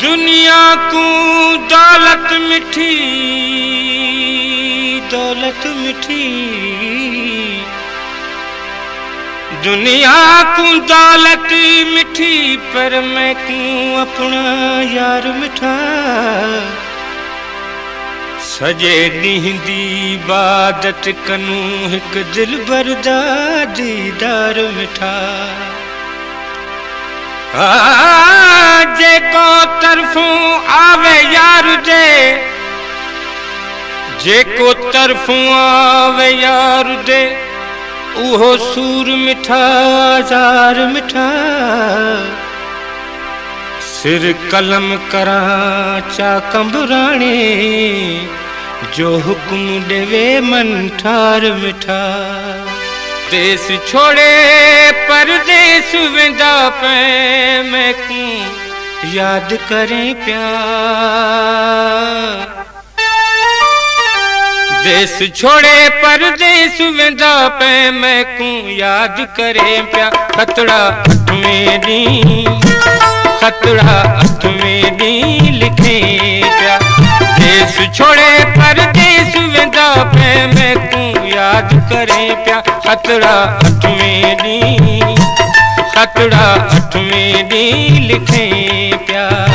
दुनिया को दौलत मिठी, दौलत मिठी, दुनिया को दौलत मिठी, पर मैं क्यों अपना यार मिठा। सजे ॾींहं दी इबादत कनू हिक दिल बरदा दीदार मिठा। जेको तरफों आवे यार दे, जेको तरफों आवे यार दे, उहो सूर मिठा जार मिठा। सिर कलम करा चा कंबराणे, जो हुक्म देवे मन ठार मिठा। देश छोड़े परदेस वेंदा पे, मैं क्यों याद करें प्यार। देश छोड़े परदेस वेंदा पे, मैं क्यों याद करें प्यार। खतड़ा हथ में दी, खतड़ा हथ में दी लिखे प्यार। देश छोड़े परदेस वेंदा पे, मैं क्यों याद करें प्यार। खतड़ा हथ में दी, खतड़ा हथ में दी लिखे प्यार।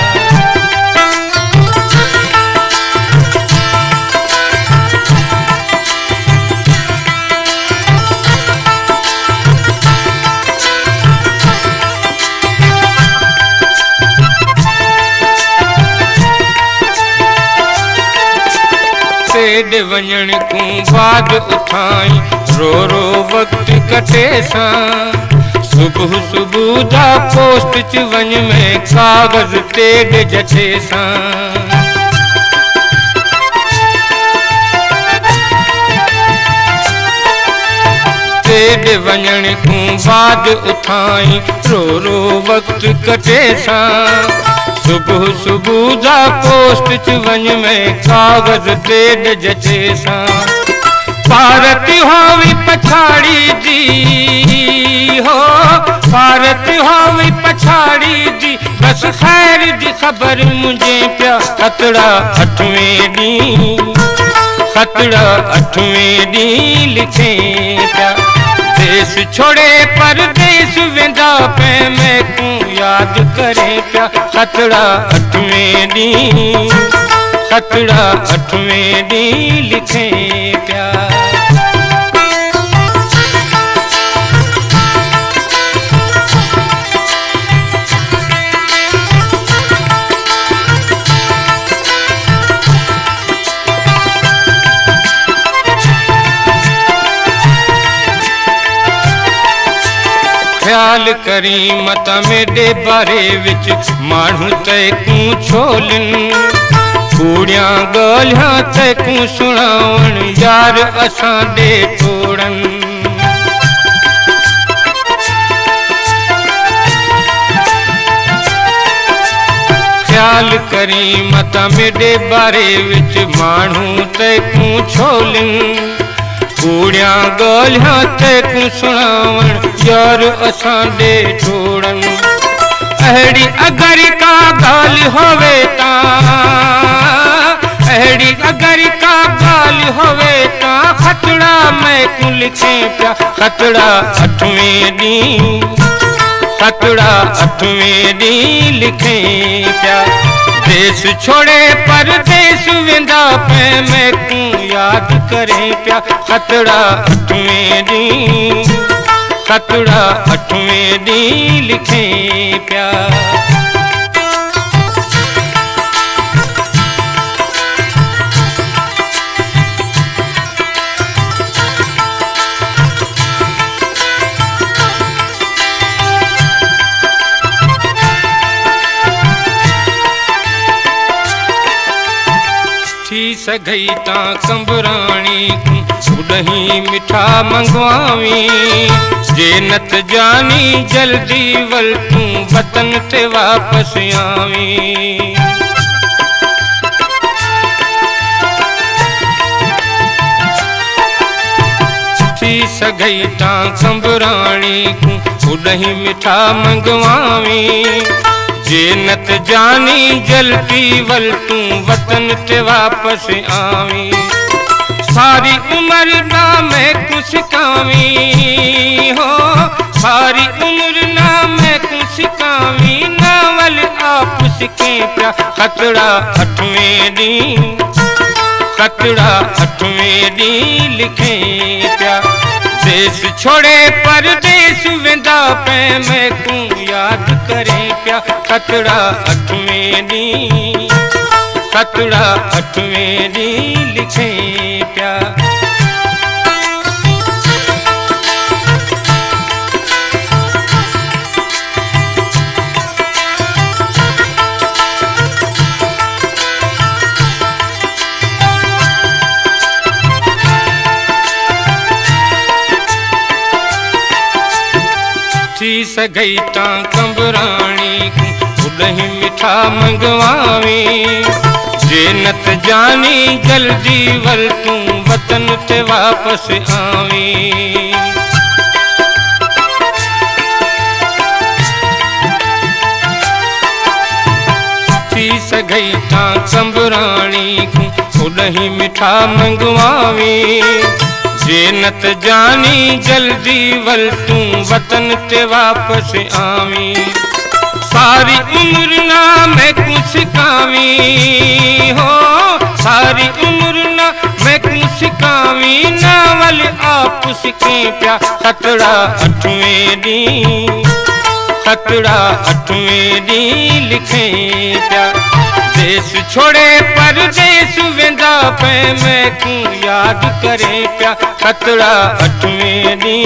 सेड वञण को बाद उठाई, रो रो वक्त कटे सां। सुबह सुबह जा पोस्ट च वञ में कागज़ तेड जठे सां। तेड वञण को बाद उठाई, रो रो वक्त कटे सां। सुबह सुबह जा पोस्ट च वञ में कागज़ तेड जठे सां। भारत होवी पछाड़ी दी हो, भारत होवी पछाड़ी दी, बस खैर दी खबर मुझे प्या। खतड़ा हथ में दी, खतड़ा हथ में दी लिखे प्या। देश छोड़े परदेस वेंदा पे, मैं क्यों याद करे प्या। खतड़ा हथ में दी, खतड़ा हथ में दी लिखे प्या। ख्याल करी मत मेरे बारे विच, मानू तैकूं छोलन। कूड़ियां ॻाल्हियां तैकूं सुणावण, यार असां दे तोड़न। ख्याल करी मत मेरे बारे विच, मानू तैकूं छोलन। कूड़ियां ॻाल्हियां तैकूं सुणावण, यार असां दे छोड़न। अहिड़ी अगर का ॻाल्हि होवे तां, अहिड़ी अगर का ॻाल्हि होवे तां, खतड़ा मैं क्यों लिखे प्या। खतड़ा हथ में दी, खतड़ा हथ में दी लिखे प्या। देश छोड़े परदेस वेंदा पे, मैं क्यों याद करें प्या। खतड़ा हथ में दी, खतड़ा हथ में दी लिखे प्या। थी सघई तां कंबराणी, उॾही मिठा मंगवावी। जे नत जानी जल्दी वल तूं वतन ते वापस आवी। थी सघई ता कंबराणी को उॾही मिठा मंगवावी जे नत जानी जलती वल तू वतन ते वापस आवी सारी उम्र ना मैं कुछ कावी हो सारी उम्र ना मैं कुछ कावी नावल आप सिके प्या खतरा 8वें डी खतरा 8वें डी लिखे प्या देश छोड़े परदेस वेंदा पे मैं को याद करे प्या खतरा 8वें डी खतरा 8वें डी लिखे प्या थी सघई ता कंबराणी को उॾही मिठा मंगवावी जे नत जानी जल्दी वल तू वतन ते वापस आवी थी सघई ता कंबराणी को उॾही मिठा मंगवावी जे नत जानी जल्दी वल तू वतन ते वापस आवी सारी उम्र ना मैं कुछ कावी हो सारी उम्र ना मैं कुछ कावी नावल आप सिके प्या खतरा 8वें डी खतरा 8वें डी लिखे प्या देश छोड़े परदेस वेंदा पे मैं को याद करे प्या खतरा 8वें डी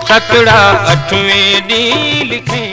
खतरा 8वें डी लिखे